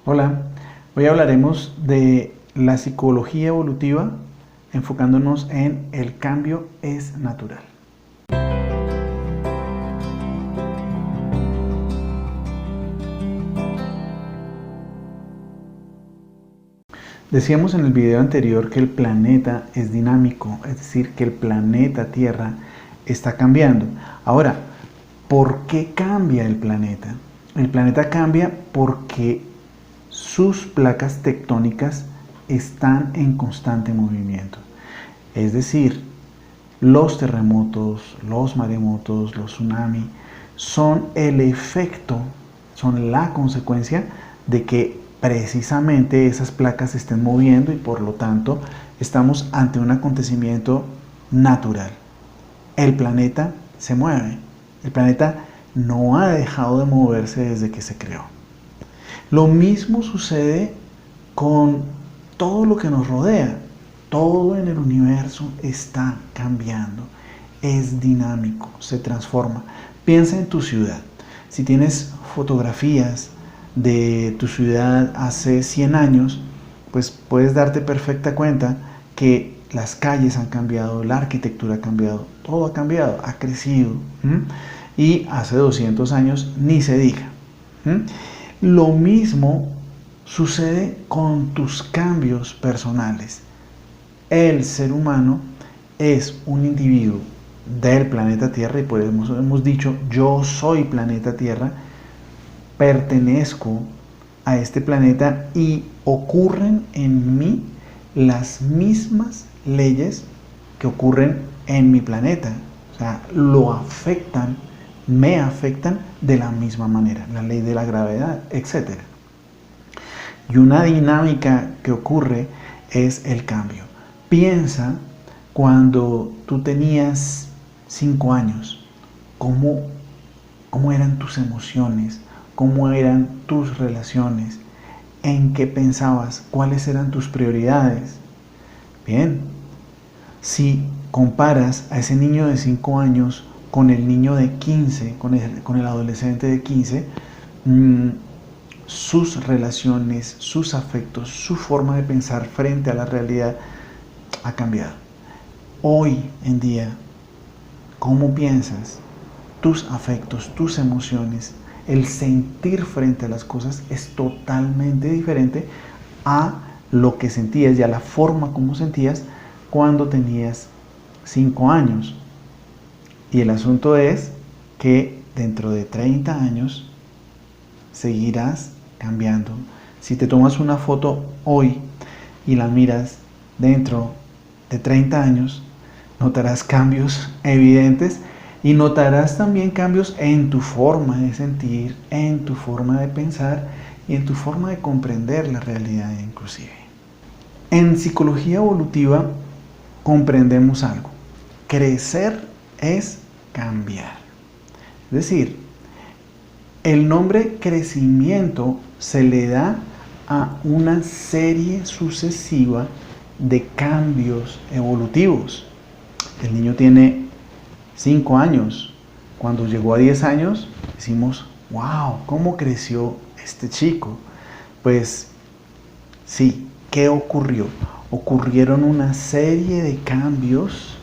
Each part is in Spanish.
Hola, hoy hablaremos de la psicología evolutiva enfocándonos en el cambio es natural. Decíamos en el video anterior que el planeta es dinámico, es decir, que el planeta Tierra está cambiando. Ahora, ¿por qué cambia el planeta? El planeta cambia porque sus placas tectónicas están en constante movimiento. Es decir, los terremotos, los maremotos, los tsunamis son el efecto, son la consecuencia de que precisamente esas placas se estén moviendo y por lo tanto estamos ante un acontecimiento natural. El planeta se mueve, el planeta no ha dejado de moverse desde que se creó. Lo mismo sucede con todo lo que nos rodea. Todo en el universo está cambiando, es dinámico, se transforma. Piensa en tu ciudad. Si tienes fotografías de tu ciudad hace 100 años, pues puedes darte perfecta cuenta que las calles han cambiado, la arquitectura ha cambiado, todo ha cambiado, ha crecido. Y hace 200 años ni se diga. Lo mismo sucede con tus cambios personales. El ser humano es un individuo del planeta Tierra y por eso hemos dicho yo soy planeta Tierra, pertenezco a este planeta y ocurren en mí las mismas leyes que ocurren en mi planeta. O sea, lo afectan, me afectan de la misma manera, la ley de la gravedad, etc. Y una dinámica que ocurre es el cambio. Piensa cuando tú tenías 5 años, cómo eran tus emociones, cómo eran tus relaciones, en qué pensabas, cuáles eran tus prioridades. Bien, si comparas a ese niño de 5 años con el niño de 15, con el adolescente de 15, sus relaciones, sus afectos, su forma de pensar frente a la realidad ha cambiado. Hoy en día, ¿cómo piensas? Tus afectos, tus emociones, el sentir frente a las cosas es totalmente diferente a lo que sentías y a la forma como sentías cuando tenías 5 años. Y el asunto es que dentro de 30 años seguirás cambiando. Si te tomas una foto hoy y la miras dentro de 30 años, notarás cambios evidentes y notarás también cambios en tu forma de sentir, en tu forma de pensar y en tu forma de comprender la realidad inclusive. En psicología evolutiva comprendemos algo. Crecer es cambiar. Es decir, el nombre crecimiento se le da a una serie sucesiva de cambios evolutivos. El niño tiene 5 años. Cuando llegó a 10 años, decimos, wow, ¿cómo creció este chico? Pues sí, ¿qué ocurrió? Ocurrieron una serie de cambios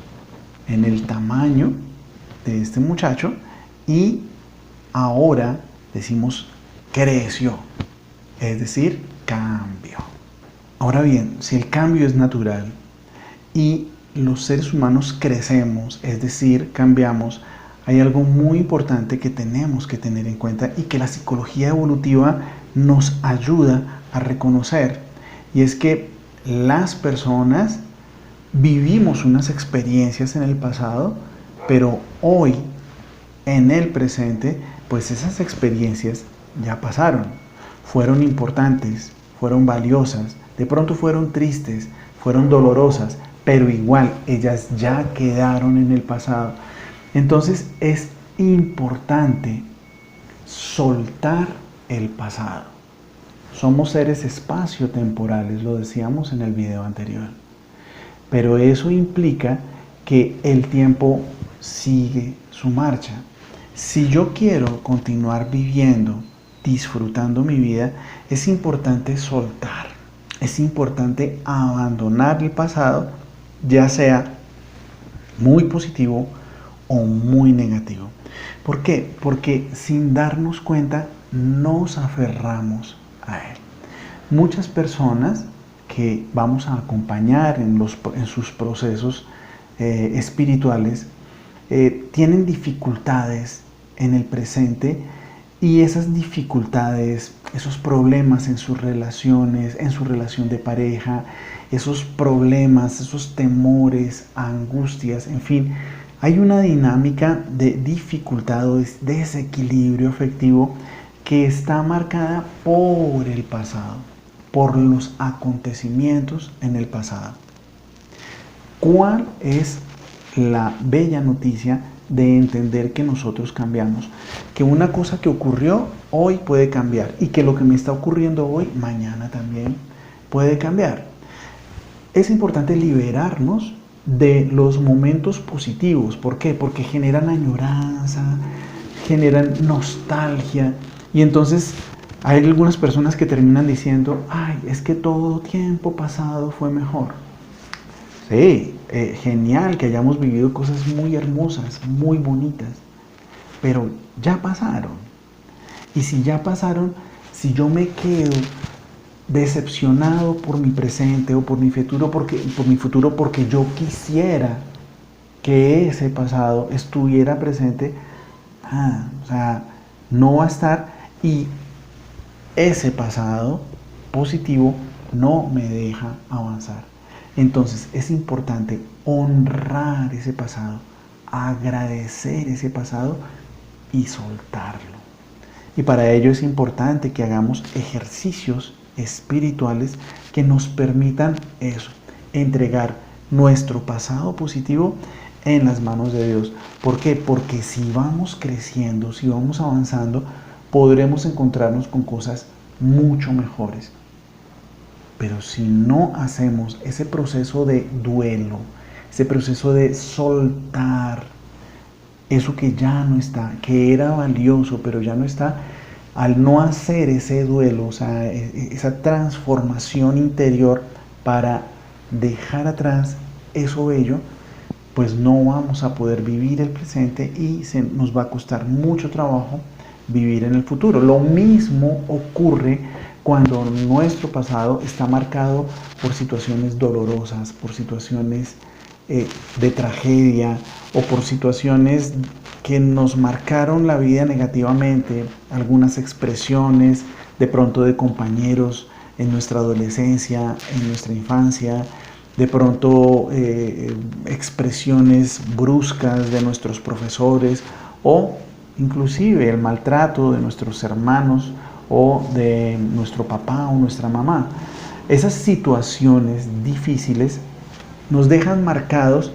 en el tamaño de este muchacho y ahora decimos creció, es decir, cambio. Ahora bien, si el cambio es natural y los seres humanos crecemos, es decir, cambiamos, hay algo muy importante que tenemos que tener en cuenta y que la psicología evolutiva nos ayuda a reconocer, y es que las personas vivimos unas experiencias en el pasado, pero hoy, en el presente, pues esas experiencias ya pasaron, fueron importantes, fueron valiosas, de pronto fueron tristes, fueron dolorosas, pero igual ellas ya quedaron en el pasado. Entonces es importante soltar el pasado. Somos seres espaciotemporales, lo decíamos en el video anterior. Pero eso implica que el tiempo sigue su marcha. Si yo quiero continuar viviendo disfrutando mi vida, es importante soltar. Es importante abandonar el pasado, ya sea muy positivo o muy negativo. ¿Por qué? Porque sin darnos cuenta nos aferramos a él. Muchas personas que vamos a acompañar en sus procesos espirituales tienen dificultades en el presente, y esas dificultades, esos problemas en sus relaciones, en su relación de pareja, esos problemas, esos temores, angustias, en fin, hay una dinámica de dificultad o de desequilibrio afectivo que está marcada por el pasado, por los acontecimientos en el pasado. ¿Cuál es la bella noticia de entender que nosotros cambiamos? Que una cosa que ocurrió hoy puede cambiar, y que lo que me está ocurriendo hoy, mañana también puede cambiar. Es importante liberarnos de los momentos positivos. ¿Por qué? Porque generan añoranza, generan nostalgia, y entonces hay algunas personas que terminan diciendo: ay, es que todo tiempo pasado fue mejor. Sí, genial que hayamos vivido cosas muy hermosas, muy bonitas, pero ya pasaron. Y si ya pasaron, si yo me quedo decepcionado por mi presente o por mi futuro porque yo quisiera que ese pasado estuviera presente, o sea, no va a estar, y ese pasado positivo no me deja avanzar. Entonces es importante honrar ese pasado, agradecer ese pasado y soltarlo. Y para ello es importante que hagamos ejercicios espirituales que nos permitan eso, entregar nuestro pasado positivo en las manos de Dios. ¿Por qué? Porque si vamos creciendo, si vamos avanzando, podremos encontrarnos con cosas mucho mejores. Pero si no hacemos ese proceso de duelo, ese proceso de soltar eso que ya no está, que era valioso pero ya no está, al no hacer ese duelo, o sea, esa transformación interior para dejar atrás eso bello, pues no vamos a poder vivir el presente y nos va a costar mucho trabajo vivir en el futuro. Lo mismo ocurre cuando nuestro pasado está marcado por situaciones dolorosas, por situaciones de tragedia, o por situaciones que nos marcaron la vida negativamente, algunas expresiones de pronto de compañeros en nuestra adolescencia, en nuestra infancia, de pronto expresiones bruscas de nuestros profesores, o inclusive el maltrato de nuestros hermanos o de nuestro papá o nuestra mamá. Esas situaciones difíciles nos dejan marcados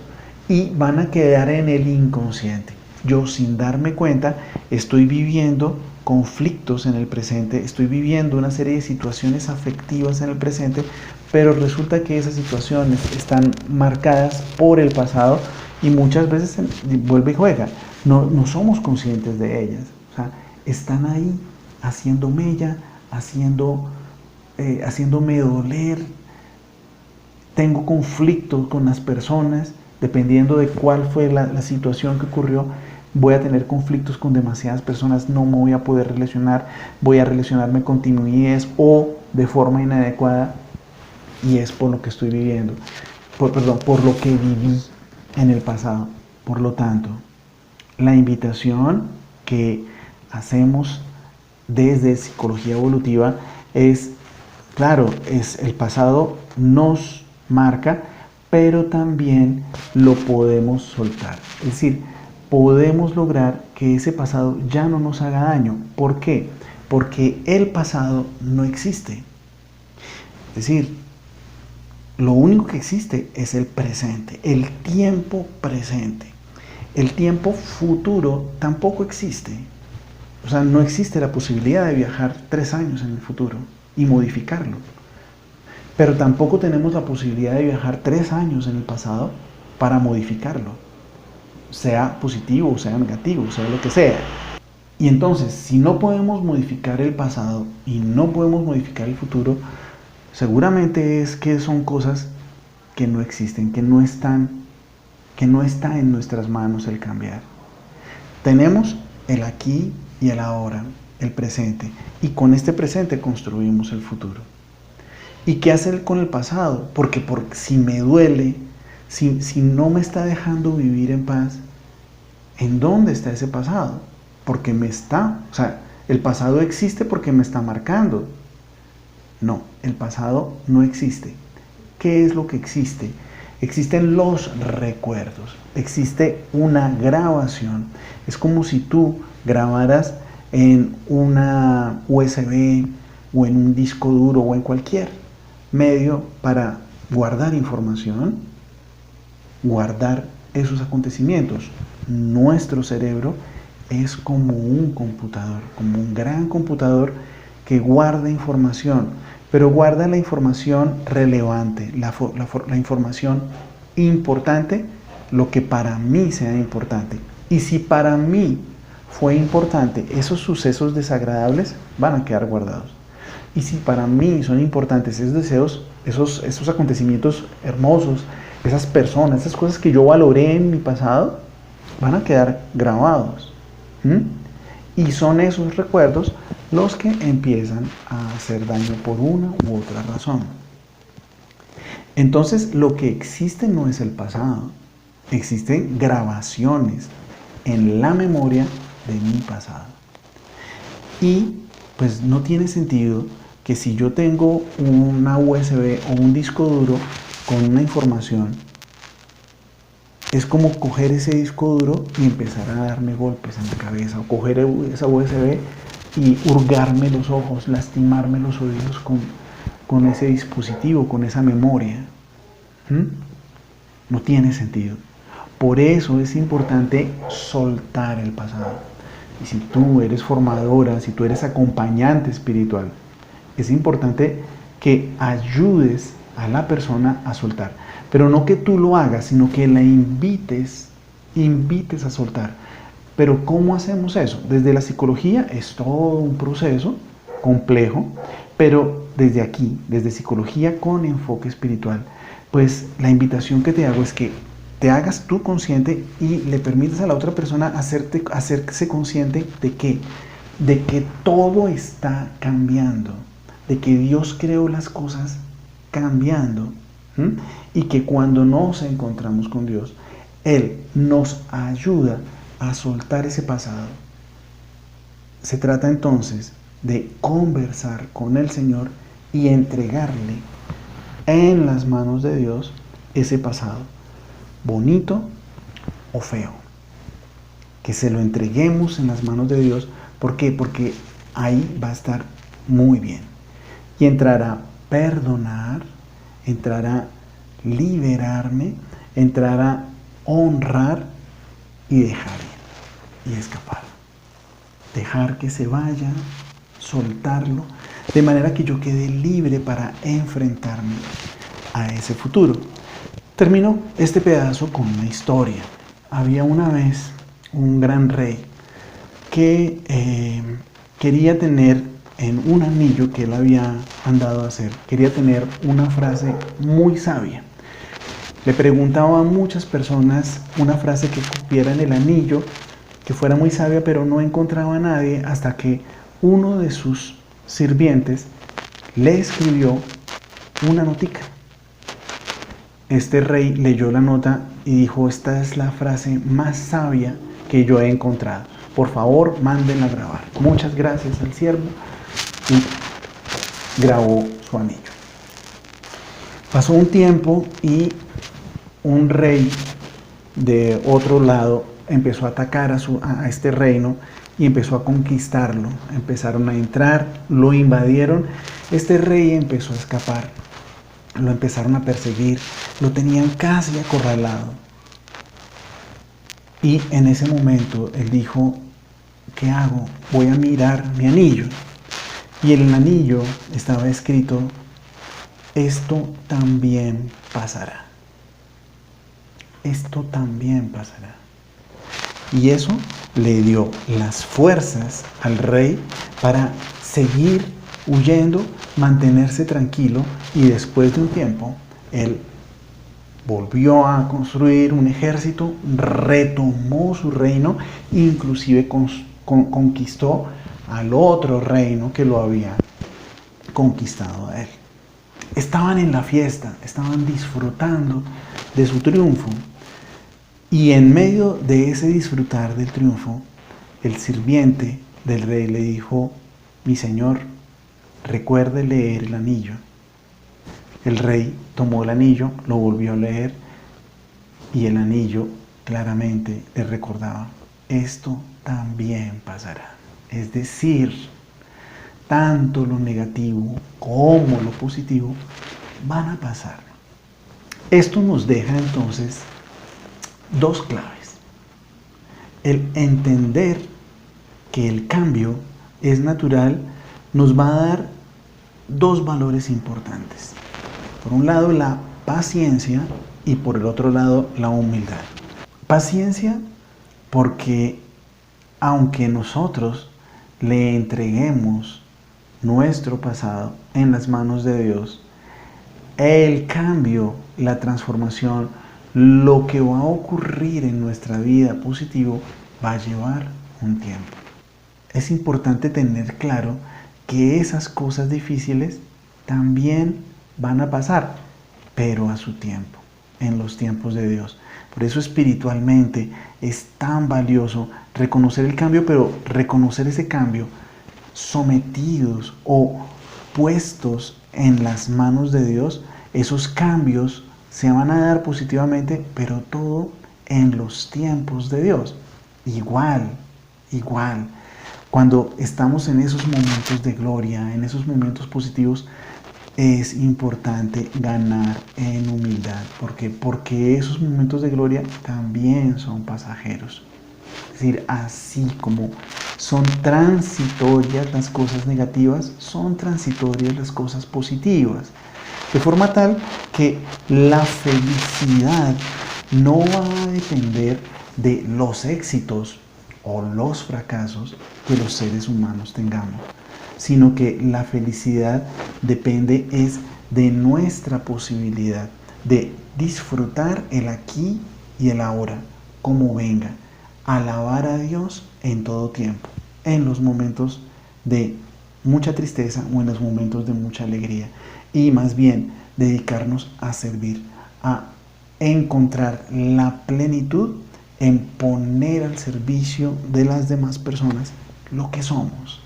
y van a quedar en el inconsciente. Yo, sin darme cuenta, estoy viviendo conflictos en el presente, estoy viviendo una serie de situaciones afectivas en el presente, pero resulta que esas situaciones están marcadas por el pasado y muchas veces vuelve y juega. No somos conscientes de ellas. O sea, están ahí haciendo mella, haciéndome doler. Tengo conflictos con las personas, dependiendo de cuál fue la situación que ocurrió. Voy a tener conflictos con demasiadas personas, no me voy a poder relacionar, voy a relacionarme con timidez o de forma inadecuada, y es por lo que estoy viviendo, por lo que viví en el pasado. Por lo tanto, la invitación que hacemos desde psicología evolutiva es, claro, el pasado nos marca, pero también lo podemos soltar. Es decir, podemos lograr que ese pasado ya no nos haga daño. ¿Por qué? Porque el pasado no existe. Es decir, lo único que existe es el presente, el tiempo presente. El tiempo futuro tampoco existe. O sea, no existe la posibilidad de viajar 3 años en el futuro y modificarlo. Pero tampoco tenemos la posibilidad de viajar 3 años en el pasado para modificarlo, sea positivo, sea negativo, sea lo que sea. Y entonces, si no podemos modificar el pasado y no podemos modificar el futuro, seguramente es que son cosas que no existen, que no está en nuestras manos el cambiar. Tenemos el aquí y el ahora, el presente, y con este presente construimos el futuro. ¿Y qué hacer con el pasado? Porque si me duele, si no me está dejando vivir en paz, ¿en dónde está ese pasado? Porque el pasado existe porque me está marcando. No, el pasado no existe. ¿Qué es lo que existe? Existen los recuerdos, existe una grabación. Es como si tú grabaras en una USB o en un disco duro o en cualquier medio para guardar información, guardar esos acontecimientos. Nuestro cerebro es como un computador, como un gran computador que guarda información, pero guarda la información relevante, la información importante, lo que para mí sea importante. Y si para mí fue importante, esos sucesos desagradables van a quedar guardados. Y si para mí son importantes esos deseos, esos acontecimientos hermosos, esas personas, esas cosas que yo valoré en mi pasado, van a quedar grabados. Y son esos recuerdos los que empiezan a hacer daño por una u otra razón. Entonces, lo que existe no es el pasado, existen grabaciones en la memoria de mi pasado. Y pues no tiene sentido que si yo tengo una USB o un disco duro con una información, es como coger ese disco duro y empezar a darme golpes en la cabeza, o coger esa USB y hurgarme los ojos, lastimarme los oídos con ese dispositivo, con esa memoria. No tiene sentido. Por eso es importante soltar el pasado. Y si tú eres formadora, si tú eres acompañante espiritual, es importante que ayudes a la persona a soltar. Pero no que tú lo hagas, sino que la invites a soltar. Pero ¿cómo hacemos eso? Desde la psicología es todo un proceso complejo, pero desde aquí, desde psicología con enfoque espiritual, pues la invitación que te hago es que te hagas tú consciente y le permitas a la otra persona hacerse consciente de que todo está cambiando, de que Dios creó las cosas cambiando, y que cuando nos encontramos con Dios, Él nos ayuda a soltar ese pasado. Se trata entonces de conversar con el Señor y entregarle en las manos de Dios ese pasado, bonito o feo. Que se lo entreguemos en las manos de Dios. ¿Por qué? Porque ahí va a estar muy bien. Y entrará a perdonar, entrará a liberarme, entrará a honrar y dejar ir y escapar. Dejar que se vaya, soltarlo, de manera que yo quede libre para enfrentarme a ese futuro. Termino este pedazo con una historia. Había una vez un gran rey que quería tener en un anillo que él había mandado a hacer, quería tener una frase muy sabia. Le preguntaba a muchas personas una frase que cupiera en el anillo, que fuera muy sabia, pero no encontraba a nadie hasta que uno de sus sirvientes le escribió una notica. Este rey leyó la nota y dijo: esta es la frase más sabia que yo he encontrado. Por favor, mándenla a grabar. Muchas gracias al siervo. Y grabó su anillo. Pasó un tiempo y un rey de otro lado empezó a atacar a este reino y empezó a conquistarlo. Empezaron a entrar, lo invadieron. Este rey empezó a escapar. Lo empezaron a perseguir, lo tenían casi acorralado. Y en ese momento él dijo: ¿qué hago? Voy a mirar mi anillo. Y en el anillo estaba escrito: esto también pasará. Esto también pasará. Y eso le dio las fuerzas al rey para seguir huyendo, mantenerse tranquilo, y después de un tiempo, él volvió a construir un ejército, retomó su reino, inclusive conquistó al otro reino que lo había conquistado a él. Estaban en la fiesta, estaban disfrutando de su triunfo, y en medio de ese disfrutar del triunfo, el sirviente del rey le dijo: mi señor, recuerde leer el anillo. El rey tomó el anillo, lo volvió a leer, y el anillo claramente le recordaba: esto también pasará. Es decir, tanto lo negativo como lo positivo van a pasar. Esto nos deja entonces dos claves. El entender que el cambio es natural nos va a dar dos valores importantes. Por un lado, la paciencia, y por el otro lado, la humildad. Paciencia porque aunque nosotros le entreguemos nuestro pasado en las manos de Dios, el cambio, la transformación, lo que va a ocurrir en nuestra vida positivo va a llevar un tiempo. Es importante tener claro que esas cosas difíciles también van a pasar, pero a su tiempo, en los tiempos de Dios. Por eso espiritualmente es tan valioso reconocer el cambio, pero reconocer ese cambio sometidos o puestos en las manos de Dios. Esos cambios se van a dar positivamente, pero todo en los tiempos de Dios. Igual. Cuando estamos en esos momentos de gloria, en esos momentos positivos, es importante ganar en humildad. ¿Por qué? Porque esos momentos de gloria también son pasajeros. Es decir, así como son transitorias las cosas negativas, son transitorias las cosas positivas. De forma tal que la felicidad no va a depender de los éxitos o los fracasos que los seres humanos tengamos, sino que la felicidad depende es de nuestra posibilidad de disfrutar el aquí y el ahora, como venga, alabar a Dios en todo tiempo, en los momentos de mucha tristeza o en los momentos de mucha alegría, y más bien dedicarnos a servir, a encontrar la plenitud en poner al servicio de las demás personas lo que somos.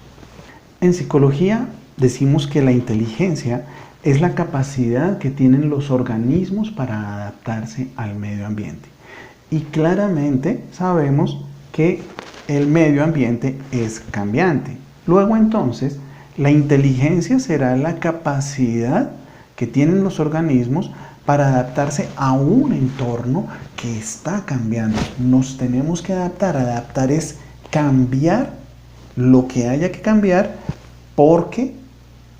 En psicología decimos que la inteligencia es la capacidad que tienen los organismos para adaptarse al medio ambiente. Y claramente sabemos que el medio ambiente es cambiante. Luego entonces, la inteligencia será la capacidad que tienen los organismos para adaptarse a un entorno que está cambiando. Nos tenemos que adaptar. Adaptar es cambiar lo que haya que cambiar porque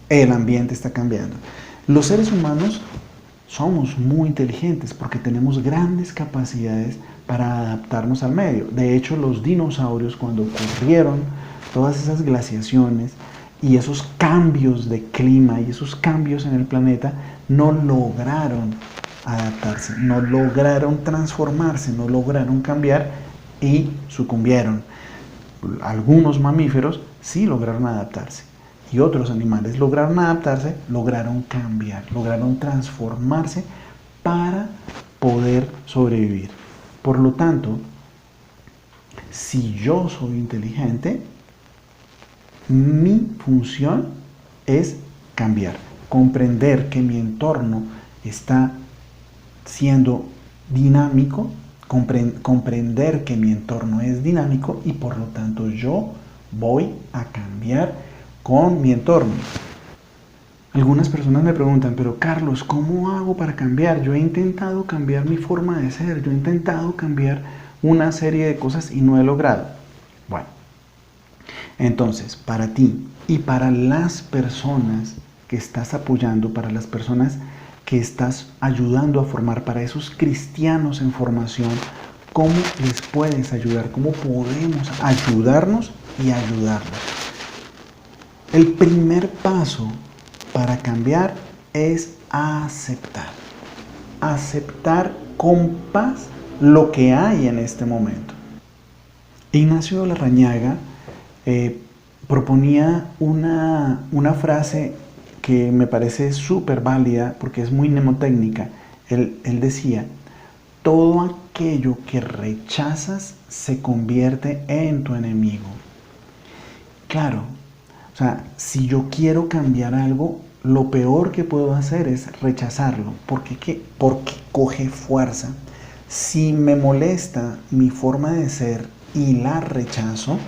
el ambiente está cambiando. Los seres humanos somos muy inteligentes porque tenemos grandes capacidades para adaptarnos al medio. De hecho, los dinosaurios, cuando ocurrieron todas esas glaciaciones y esos cambios de clima y esos cambios en el planeta, no lograron adaptarse, no lograron transformarse, no lograron cambiar y sucumbieron. Algunos mamíferos sí lograron adaptarse y otros animales lograron adaptarse, lograron cambiar, lograron transformarse para poder sobrevivir. Por lo tanto, si yo soy inteligente, mi función es cambiar, comprender que mi entorno está siendo dinámico, comprender que mi entorno es dinámico y por lo tanto yo voy a cambiar con mi entorno. Algunas personas me preguntan, pero Carlos, ¿cómo hago para cambiar? Yo he intentado cambiar mi forma de ser, yo he intentado cambiar una serie de cosas y no he logrado. Bueno, entonces, para ti y para las personas que estás apoyando, para las personas que estás ayudando a formar, para esos cristianos en formación, cómo les puedes ayudar, cómo podemos ayudarnos y ayudarlos. El primer paso para cambiar es aceptar. Aceptar con paz lo que hay en este momento. Ignacio Larrañaga proponía una frase que me parece súper válida porque es muy mnemotécnica. Él decía: todo aquello que rechazas se convierte en tu enemigo. Claro, o sea, si yo quiero cambiar algo, lo peor que puedo hacer es rechazarlo. Porque coge fuerza. Si me molesta mi forma de ser y la rechazo,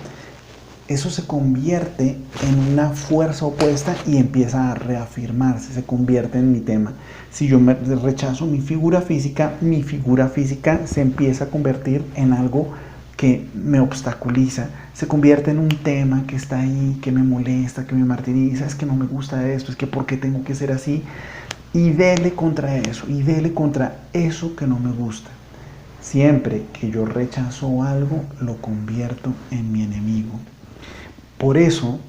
eso se convierte en una fuerza opuesta y empieza a reafirmarse, se convierte en mi tema. Si yo me rechazo mi figura física se empieza a convertir en algo que me obstaculiza, se convierte en un tema que está ahí, que me molesta, que me martiriza, es que no me gusta esto, es que ¿por qué tengo que ser así? Y dele contra eso, y dele contra eso que no me gusta. Siempre que yo rechazo algo, lo convierto en mi enemigo. Por eso,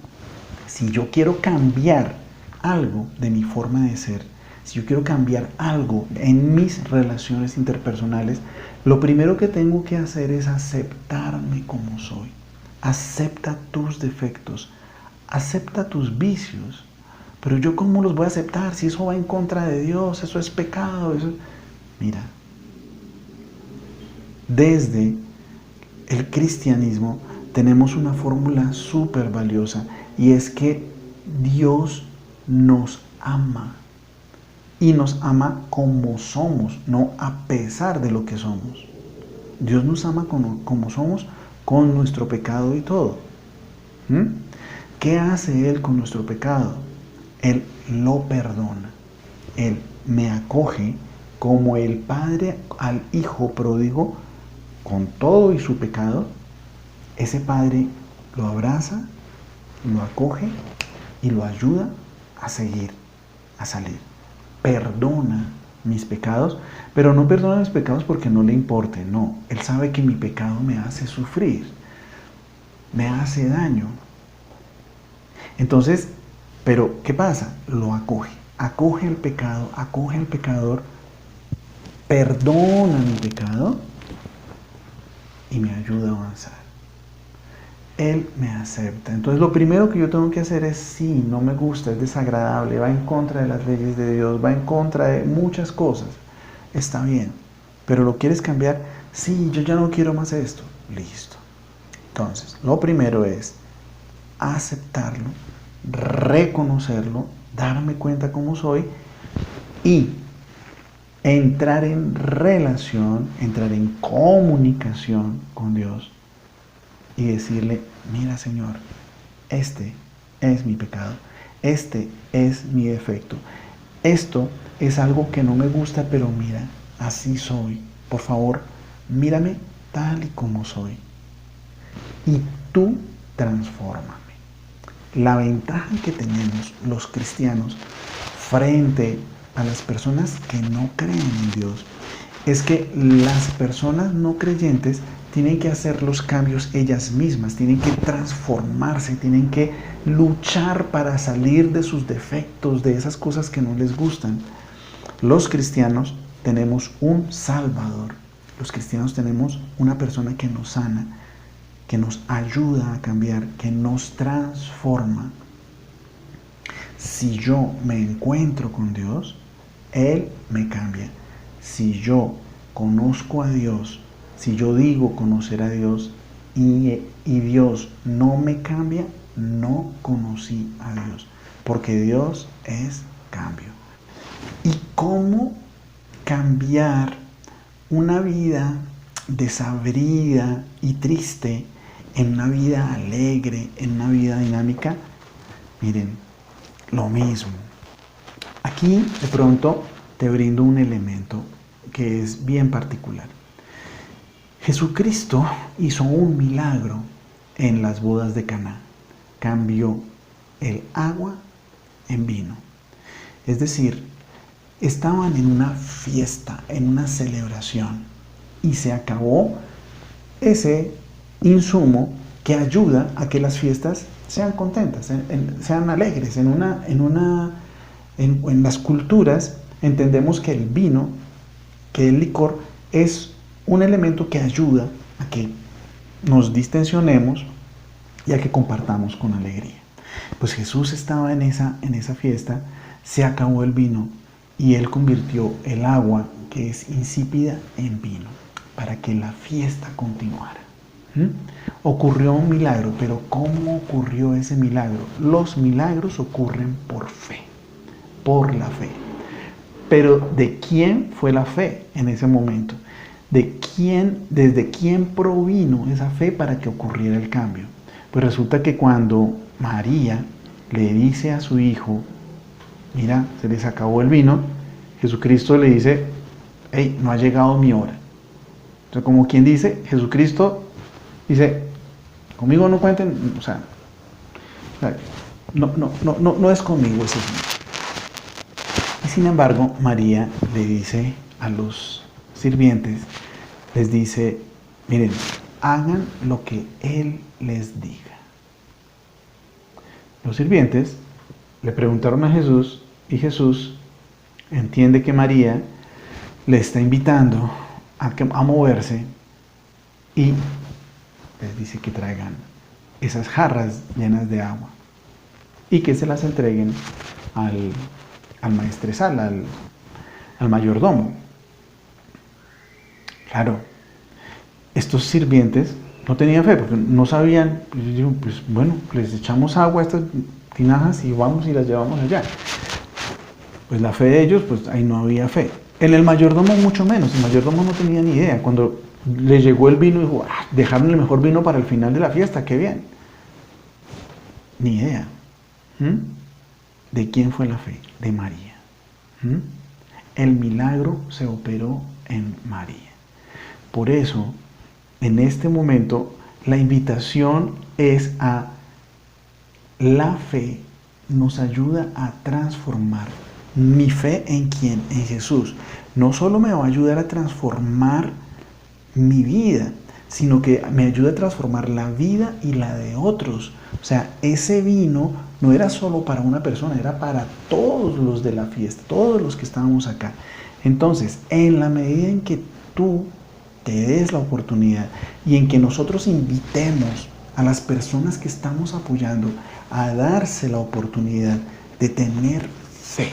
si yo quiero cambiar algo de mi forma de ser, si yo quiero cambiar algo en mis relaciones interpersonales, lo primero que tengo que hacer es aceptarme como soy. Acepta tus defectos, acepta tus vicios. Pero yo ¿cómo los voy a aceptar si eso va en contra de Dios? Eso es pecado. Mira, desde el cristianismo tenemos una fórmula súper valiosa y es que Dios nos ama y nos ama como somos, no a pesar de lo que somos. Dios nos ama como somos, con nuestro pecado y todo. ¿Qué hace Él con nuestro pecado? Él lo perdona. Él me acoge como el padre al hijo pródigo con todo y su pecado. Ese padre lo abraza, lo acoge y lo ayuda a seguir, a salir. Perdona mis pecados, pero no perdona mis pecados porque no le importe, no. Él sabe que mi pecado me hace sufrir, me hace daño. Entonces, pero ¿qué pasa? Lo acoge, acoge el pecado, acoge al pecador, perdona mi pecado y me ayuda a avanzar. Él me acepta. Entonces lo primero que yo tengo que hacer es, sí, no me gusta, es desagradable, va en contra de las leyes de Dios, va en contra de muchas cosas. Está bien, pero ¿lo quieres cambiar? Sí, yo ya no quiero más esto. Listo. Entonces, lo primero es aceptarlo, reconocerlo, darme cuenta cómo soy y entrar en relación, entrar en comunicación con Dios y decirle: mira, Señor, este es mi pecado, este es mi defecto, esto es algo que no me gusta, pero mira, así soy. Por favor, mírame tal y como soy y tú transfórmame. La ventaja que tenemos los cristianos frente a las personas que no creen en Dios es que las personas no creyentes tienen que hacer los cambios ellas mismas, tienen que transformarse, tienen que luchar para salir de sus defectos, de esas cosas que no les gustan. Los cristianos tenemos un Salvador, los cristianos tenemos una persona que nos sana, que nos ayuda a cambiar, que nos transforma. Si yo me encuentro con Dios, Él me cambia. Si yo conozco a Dios, si yo digo conocer a Dios y Dios no me cambia, no conocí a Dios, porque Dios es cambio. ¿Y cómo cambiar una vida desabrida y triste en una vida alegre, en una vida dinámica? Miren, lo mismo. Aquí de pronto te brindo un elemento que es bien particular. Jesucristo hizo un milagro en las bodas de Caná. Cambió el agua en vino. Es decir, estaban en una fiesta, en una celebración, y se acabó ese insumo que ayuda a que las fiestas sean contentas, sean alegres. En las culturas entendemos que el vino, que el licor, es un elemento que ayuda a que nos distensionemos y a que compartamos con alegría. Pues Jesús estaba en esa fiesta, se acabó el vino y Él convirtió el agua que es insípida en vino para que la fiesta continuara. Ocurrió un milagro, pero ¿cómo ocurrió ese milagro? Los milagros ocurren por fe, por la fe. Pero ¿de quién fue la fe en ese momento? ¿Desde quién provino esa fe para que ocurriera el cambio? Pues resulta que cuando María le dice a su hijo, mira, se les acabó el vino, Jesucristo le dice, hey, no ha llegado mi hora. Entonces, como quien dice, Jesucristo dice, conmigo no cuenten, o sea, no es conmigo ese vino. Y sin embargo, María le dice a los sirvientes, les dice, miren, hagan lo que Él les diga. Los sirvientes le preguntaron a Jesús y Jesús entiende que María le está invitando a moverse y les dice que traigan esas jarras llenas de agua y que se las entreguen al maestresal, al mayordomo. Claro, estos sirvientes no tenían fe porque no sabían, pues bueno, les echamos agua a estas tinajas y vamos y las llevamos allá. Pues la fe de ellos, pues ahí no había fe. En el mayordomo mucho menos, el mayordomo no tenía ni idea. Cuando le llegó el vino, dijo, dejaron el mejor vino para el final de la fiesta, qué bien. Ni idea. ¿De quién fue la fe? De María. El milagro se operó en María. Por eso, en este momento, la invitación es a la fe nos ayuda a transformar. Mi fe en quién? En Jesús. No solo me va a ayudar a transformar mi vida, sino que me ayuda a transformar la vida y la de otros. O sea, ese vino no era solo para una persona, era para todos los de la fiesta, todos los que estábamos acá. Entonces, en la medida en que tú te des la oportunidad y en que nosotros invitemos a las personas que estamos apoyando a darse la oportunidad de tener fe,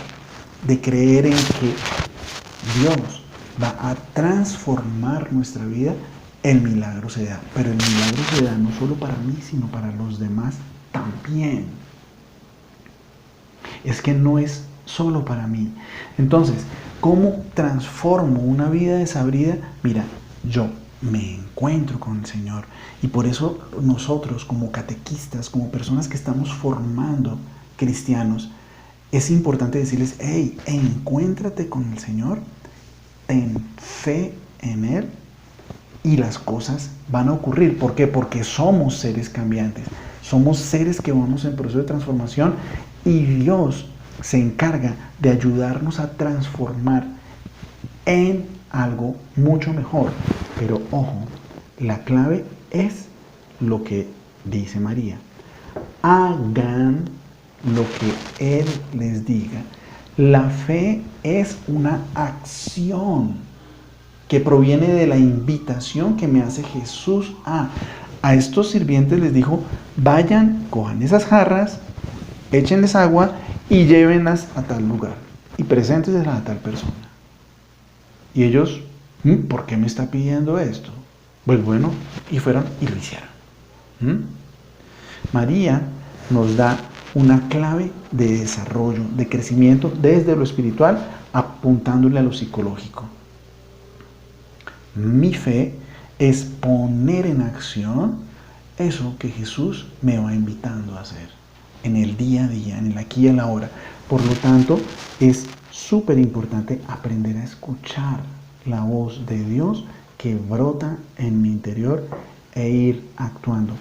de creer en que Dios va a transformar nuestra vida, el milagro se da. Pero el milagro se da no solo para mí, sino para los demás también. Es que no es solo para mí. Entonces, ¿cómo transformo una vida desabrida? Mira, yo me encuentro con el Señor y por eso nosotros como catequistas, como personas que estamos formando cristianos, es importante decirles, hey, encuéntrate con el Señor, ten fe en Él y las cosas van a ocurrir. ¿Por qué? Porque somos seres cambiantes, somos seres que vamos en proceso de transformación y Dios se encarga de ayudarnos a transformar en algo mucho mejor. Pero ojo, la clave es lo que dice María. Hagan lo que Él les diga. La fe es una acción que proviene de la invitación que me hace Jesús a estos sirvientes les dijo, vayan, cojan esas jarras, échenles agua y llévenlas a tal lugar y presénteselas a tal persona. Y ellos, ¿por qué me está pidiendo esto? Pues bueno, y fueron y lo hicieron. María nos da una clave de desarrollo, de crecimiento desde lo espiritual, apuntándole a lo psicológico. Mi fe es poner en acción eso que Jesús me va invitando a hacer en el día a día, en el aquí y en la ahora. Por lo tanto, es súper importante aprender a escuchar la voz de Dios que brota en mi interior e ir actuando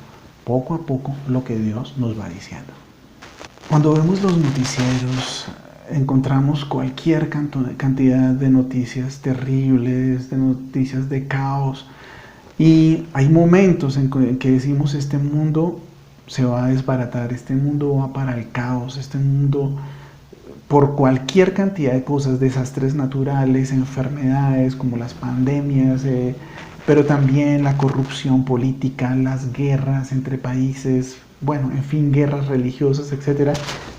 poco a poco lo que Dios nos va diciendo. Cuando vemos los noticieros, encontramos cualquier cantidad de noticias terribles, de noticias de caos, Y hay momentos en que decimos, este mundo se va a desbaratar, este mundo va para el caos, este mundo, por cualquier cantidad de cosas, desastres naturales, enfermedades como las pandemias, pero también la corrupción política, las guerras entre países, bueno, en fin, guerras religiosas, etcétera.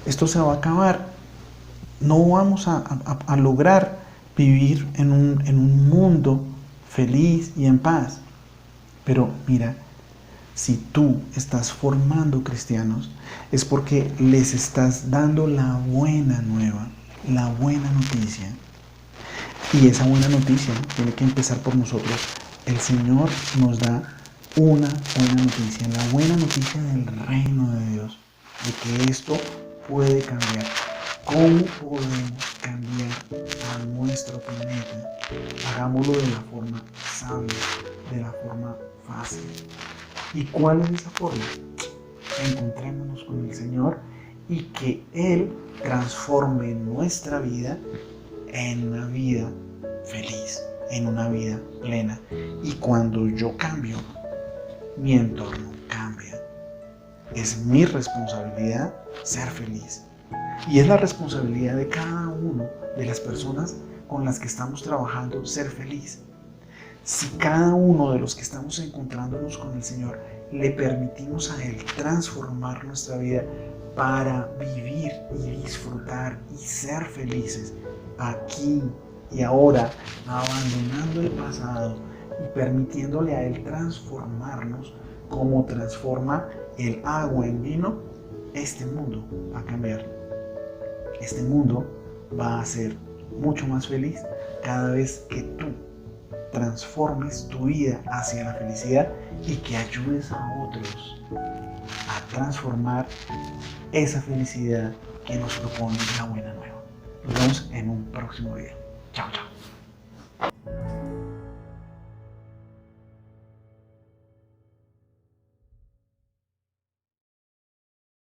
Esto se va a acabar. No vamos a lograr vivir en un mundo feliz y en paz. Pero mira, si tú estás formando cristianos, es porque les estás dando la buena nueva, la buena noticia. Y esa buena noticia tiene que empezar por nosotros. El Señor nos da una buena noticia, la buena noticia del reino de Dios, de que esto puede cambiar. ¿Cómo podemos cambiar a nuestro planeta? Hagámoslo de la forma sabia, de la forma fácil. ¿Y cuál es esa forma? Encontrémonos con el Señor y que Él transforme nuestra vida en una vida feliz, en una vida plena. Y cuando yo cambio, mi entorno cambia. Es mi responsabilidad ser feliz. Y es la responsabilidad de cada uno de las personas con las que estamos trabajando ser feliz. Si cada uno de los que estamos encontrándonos con el Señor le permitimos a Él transformar nuestra vida para vivir y disfrutar y ser felices aquí y ahora, abandonando el pasado y permitiéndole a Él transformarnos como transforma el agua en vino, este mundo va a cambiar. Este mundo va a ser mucho más feliz cada vez que tú transformes tu vida hacia la felicidad y que ayudes a otros a transformar esa felicidad que nos propone la buena nueva. Nos vemos en un próximo video. Chao, chao.